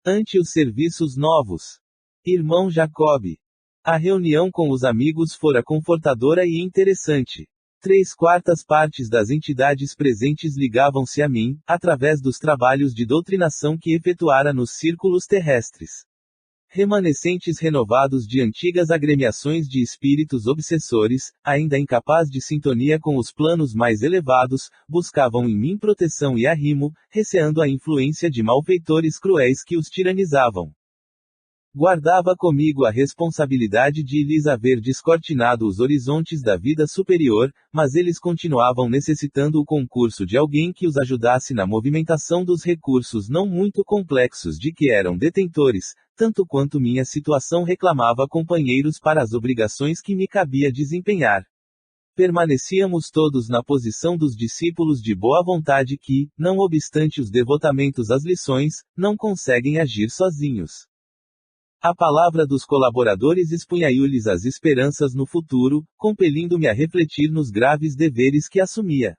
Ante os serviços novos. Irmão Jacob. A reunião com os amigos fora confortadora e interessante. 3/4 partes das entidades presentes ligavam-se a mim, através dos trabalhos de doutrinação que efetuara nos círculos terrestres. Remanescentes renovados de antigas agremiações de espíritos obsessores, ainda incapaz de sintonia com os planos mais elevados, buscavam em mim proteção e arrimo, receando a influência de malfeitores cruéis que os tiranizavam. Guardava comigo a responsabilidade de lhes haver descortinado os horizontes da vida superior, mas eles continuavam necessitando o concurso de alguém que os ajudasse na movimentação dos recursos não muito complexos de que eram detentores, tanto quanto minha situação reclamava companheiros para as obrigações que me cabia desempenhar. Permanecíamos todos na posição dos discípulos de boa vontade que, não obstante os devotamentos às lições, não conseguem agir sozinhos. A palavra dos colaboradores expunhaiu-lhes as esperanças no futuro, compelindo-me a refletir nos graves deveres que assumia.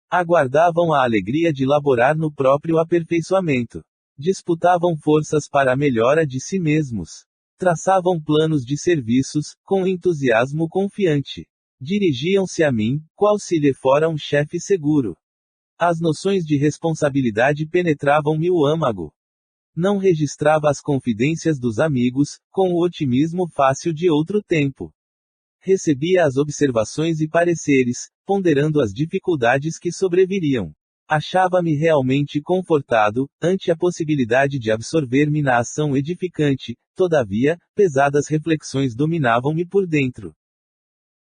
Aguardavam a alegria de laborar no próprio aperfeiçoamento. Disputavam forças para a melhora de si mesmos. Traçavam planos de serviços, com entusiasmo confiante. Dirigiam-se a mim, qual se lhe fora um chefe seguro. As noções de responsabilidade penetravam-me o âmago. Não registrava as confidências dos amigos, com o otimismo fácil de outro tempo. Recebia as observações e pareceres, ponderando as dificuldades que sobreviriam. Achava-me realmente confortado, ante a possibilidade de absorver-me na ação edificante, todavia, pesadas reflexões dominavam-me por dentro.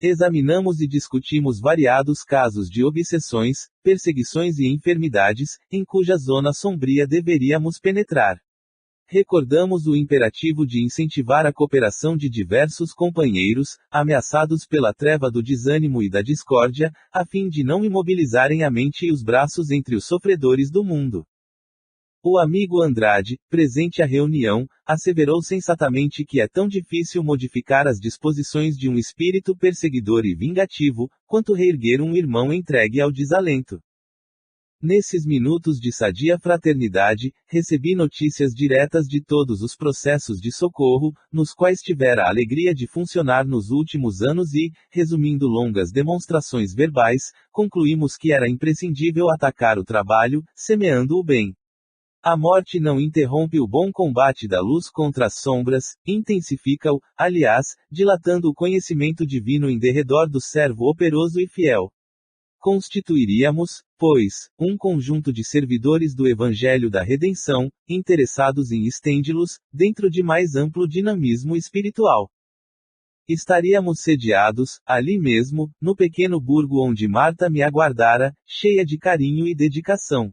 Examinamos e discutimos variados casos de obsessões, perseguições e enfermidades, em cuja zona sombria deveríamos penetrar. Recordamos o imperativo de incentivar a cooperação de diversos companheiros, ameaçados pela treva do desânimo e da discórdia, a fim de não imobilizarem a mente e os braços entre os sofredores do mundo. O amigo Andrade, presente à reunião, asseverou sensatamente que é tão difícil modificar as disposições de um espírito perseguidor e vingativo, quanto reerguer um irmão entregue ao desalento. Nesses minutos de sadia fraternidade, recebi notícias diretas de todos os processos de socorro, nos quais tivera a alegria de funcionar nos últimos anos e, resumindo longas demonstrações verbais, concluímos que era imprescindível atacar o trabalho, semeando o bem. A morte não interrompe o bom combate da luz contra as sombras, intensifica-o, aliás, dilatando o conhecimento divino em derredor do servo operoso e fiel. Constituiríamos, pois, um conjunto de servidores do Evangelho da Redenção, interessados em estendê-los, dentro de mais amplo dinamismo espiritual. Estaríamos sediados, ali mesmo, no pequeno burgo onde Marta me aguardara, cheia de carinho e dedicação.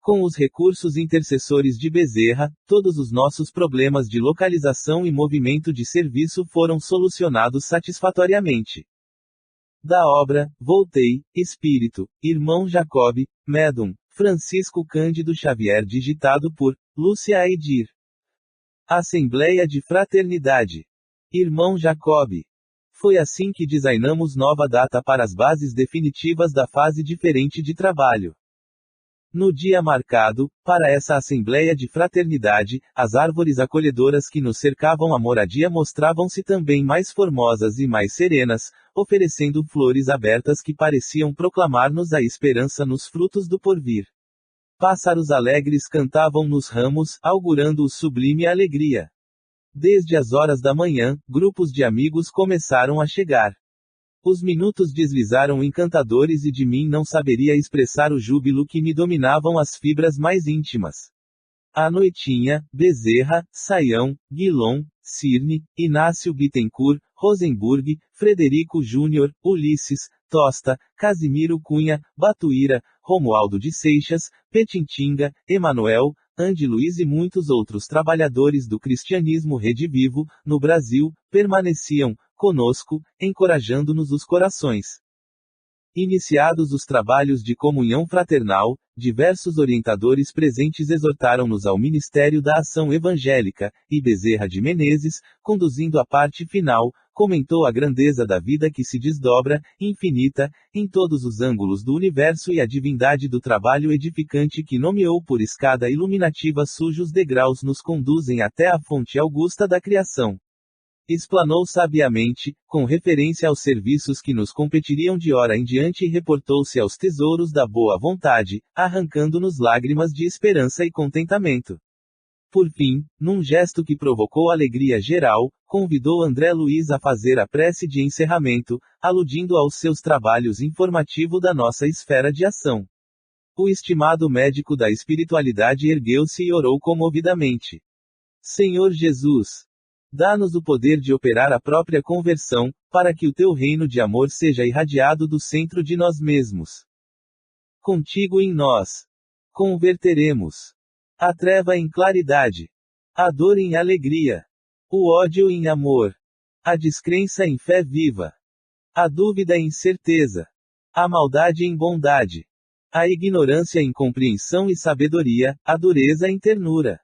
Com os recursos intercessores de Bezerra, todos os nossos problemas de localização e movimento de serviço foram solucionados satisfatoriamente. Da obra, Voltei, Espírito, Irmão Jacob, Médum, Francisco Cândido Xavier, digitado por Lúcia Aidir. Assembleia de Fraternidade. Irmão Jacob. Foi assim que designamos nova data para as bases definitivas da fase diferente de trabalho. No dia marcado, para essa assembleia de fraternidade, as árvores acolhedoras que nos cercavam a moradia mostravam-se também mais formosas e mais serenas, oferecendo flores abertas que pareciam proclamar-nos a esperança nos frutos do porvir. Pássaros alegres cantavam nos ramos, augurando-os sublime alegria. Desde as horas da manhã, grupos de amigos começaram a chegar. Os minutos deslizaram encantadores e de mim não saberia expressar o júbilo que me dominavam as fibras mais íntimas. À noitinha, Bezerra, Saião, Guilom, Cirne, Inácio Bittencourt, Rosenburg, Frederico Júnior, Ulisses, Tosta, Casimiro Cunha, Batuíra, Romualdo de Seixas, Petintinga, Emanuel, Ande Luiz e muitos outros trabalhadores do cristianismo redivivo, no Brasil, permaneciam, conosco, encorajando-nos os corações. Iniciados os trabalhos de comunhão fraternal, diversos orientadores presentes exortaram-nos ao ministério da ação evangélica, e Bezerra de Menezes, conduzindo a parte final, comentou a grandeza da vida que se desdobra, infinita, em todos os ângulos do universo e a divindade do trabalho edificante que nomeou por escada iluminativa sujos degraus nos conduzem até a fonte augusta da criação. Explanou sabiamente, com referência aos serviços que nos competiriam de hora em diante e reportou-se aos tesouros da boa vontade, arrancando-nos lágrimas de esperança e contentamento. Por fim, num gesto que provocou alegria geral, convidou André Luiz a fazer a prece de encerramento, aludindo aos seus trabalhos informativo da nossa esfera de ação. O estimado médico da espiritualidade ergueu-se e orou comovidamente. Senhor Jesus, dá-nos o poder de operar a própria conversão, para que o teu reino de amor seja irradiado do centro de nós mesmos. Contigo em nós converteremos a treva em claridade, a dor em alegria, o ódio em amor, a descrença em fé viva, a dúvida em certeza, a maldade em bondade, a ignorância em compreensão e sabedoria, a dureza em ternura,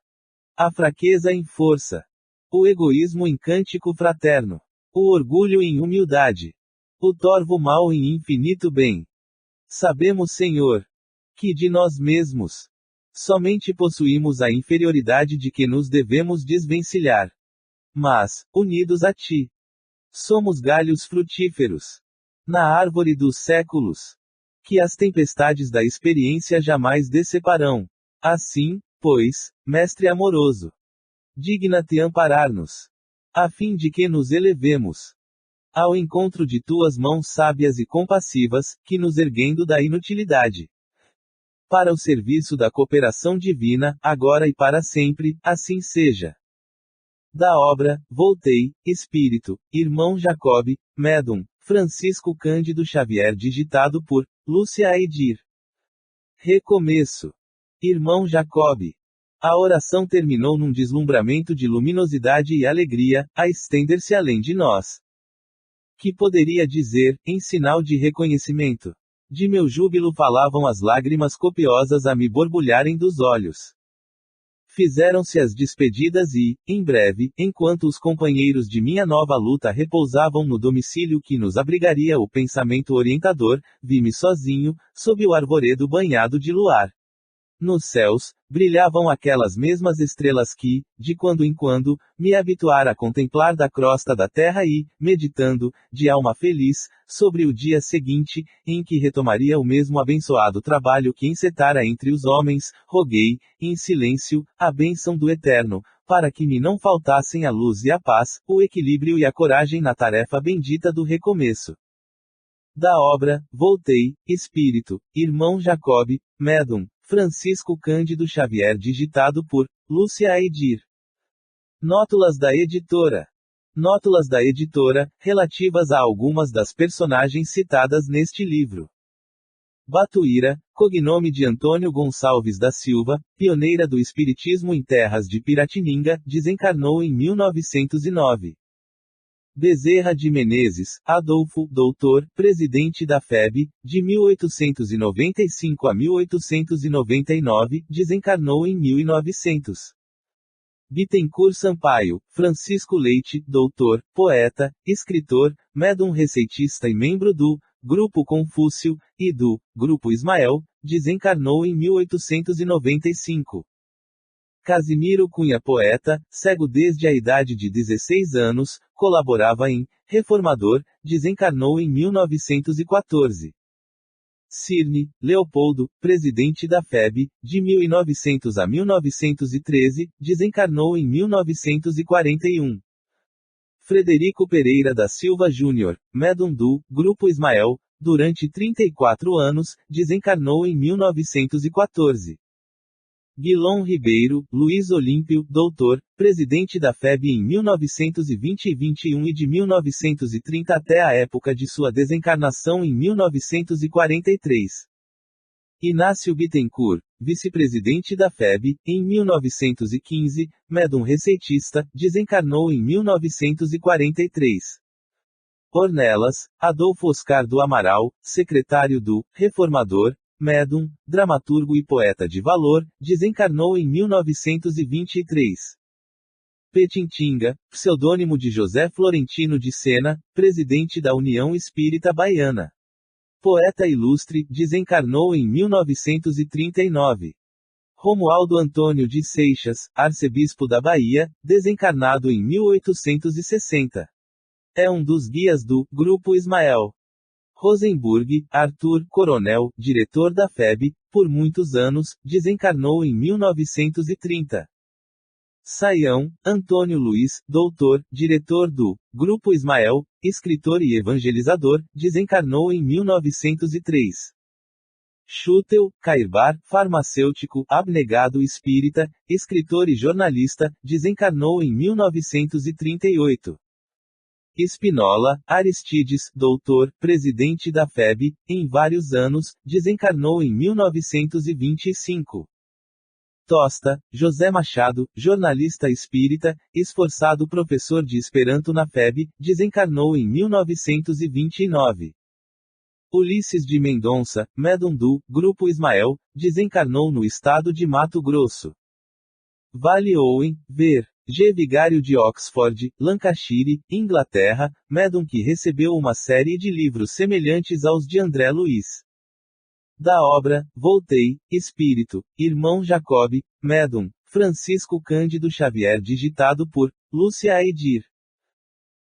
a fraqueza em força, o egoísmo em cântico fraterno, o orgulho em humildade, o torvo mal em infinito bem. Sabemos, Senhor, que de nós mesmos somente possuímos a inferioridade de que nos devemos desvencilhar. Mas, unidos a Ti, somos galhos frutíferos na árvore dos séculos, que as tempestades da experiência jamais deceparão. Assim, pois, Mestre amoroso, digna-te amparar-nos, a fim de que nos elevemos ao encontro de tuas mãos sábias e compassivas, que nos erguendo da inutilidade para o serviço da cooperação divina, agora e para sempre, assim seja. Da obra, Voltei, Espírito, Irmão Jacob, Médum, Francisco Cândido Xavier digitado por Lúcia Aidir. Recomeço. Irmão Jacob. A oração terminou num deslumbramento de luminosidade e alegria, a estender-se além de nós. Que poderia dizer, em sinal de reconhecimento? De meu júbilo falavam as lágrimas copiosas a me borbulharem dos olhos. Fizeram-se as despedidas e, em breve, enquanto os companheiros de minha nova luta repousavam no domicílio que nos abrigaria o pensamento orientador, vi-me sozinho, sob o arvoredo banhado de luar. Nos céus, brilhavam aquelas mesmas estrelas que, de quando em quando, me habituara a contemplar da crosta da terra e, meditando, de alma feliz, sobre o dia seguinte, em que retomaria o mesmo abençoado trabalho que encetara entre os homens, roguei, em silêncio, a bênção do Eterno, para que me não faltassem a luz e a paz, o equilíbrio e a coragem na tarefa bendita do recomeço. Da obra, Voltei, Espírito, Irmão Jacob, Médum, Francisco Cândido Xavier digitado por Lúcia Aidir. Nótulas da editora. Nótulas da editora, relativas a algumas das personagens citadas neste livro. Batuíra, cognome de Antônio Gonçalves da Silva, pioneira do espiritismo em terras de Piratininga, desencarnou em 1909. Bezerra de Menezes, Adolfo, doutor, presidente da FEB, de 1895 a 1899, desencarnou em 1900. Bittencourt Sampaio, Francisco Leite, doutor, poeta, escritor, médum receitista e membro do Grupo Confúcio, e do Grupo Ismael, desencarnou em 1895. Casimiro Cunha poeta, cego desde a idade de 16 anos, colaborava em Reformador, desencarnou em 1914. Cirne, Leopoldo, presidente da FEB, de 1900 a 1913, desencarnou em 1941. Frederico Pereira da Silva Júnior, médum do Grupo Ismael, durante 34 anos, desencarnou em 1914. Guilom Ribeiro, Luiz Olímpio, doutor, presidente da FEB em 1920 e 21 e de 1930 até a época de sua desencarnação em 1943. Inácio Bittencourt, vice-presidente da FEB, em 1915, médum receitista, desencarnou em 1943. Ornelas, Adolfo Oscar do Amaral, secretário do Reformador, médium, dramaturgo e poeta de valor, desencarnou em 1923. Petintinga, pseudônimo de José Florentino de Sena, presidente da União Espírita Baiana. Poeta ilustre, desencarnou em 1939. Romualdo Antônio de Seixas, arcebispo da Bahia, desencarnado em 1860. É um dos guias do Grupo Ismael. Rosenburg, Arthur, coronel, diretor da FEB, por muitos anos, desencarnou em 1930. Saião, Antônio Luiz, doutor, diretor do Grupo Ismael, escritor e evangelizador, desencarnou em 1903. Schutel, Cairbar, farmacêutico, abnegado espírita, escritor e jornalista, desencarnou em 1938. Spinola, Aristides, doutor, presidente da FEB, em vários anos, desencarnou em 1925. Tosta, José Machado, jornalista espírita, esforçado professor de Esperanto na FEB, desencarnou em 1929. Ulisses de Mendonça, médium do Grupo Ismael, desencarnou no estado de Mato Grosso. Vale Owen, ver. G. Vigário de Oxford, Lancashire, Inglaterra, médium que recebeu uma série de livros semelhantes aos de André Luiz. Da obra, Voltei, Espírito, Irmão Jacob, médium, Francisco Cândido Xavier, digitado por Lúcia Edir.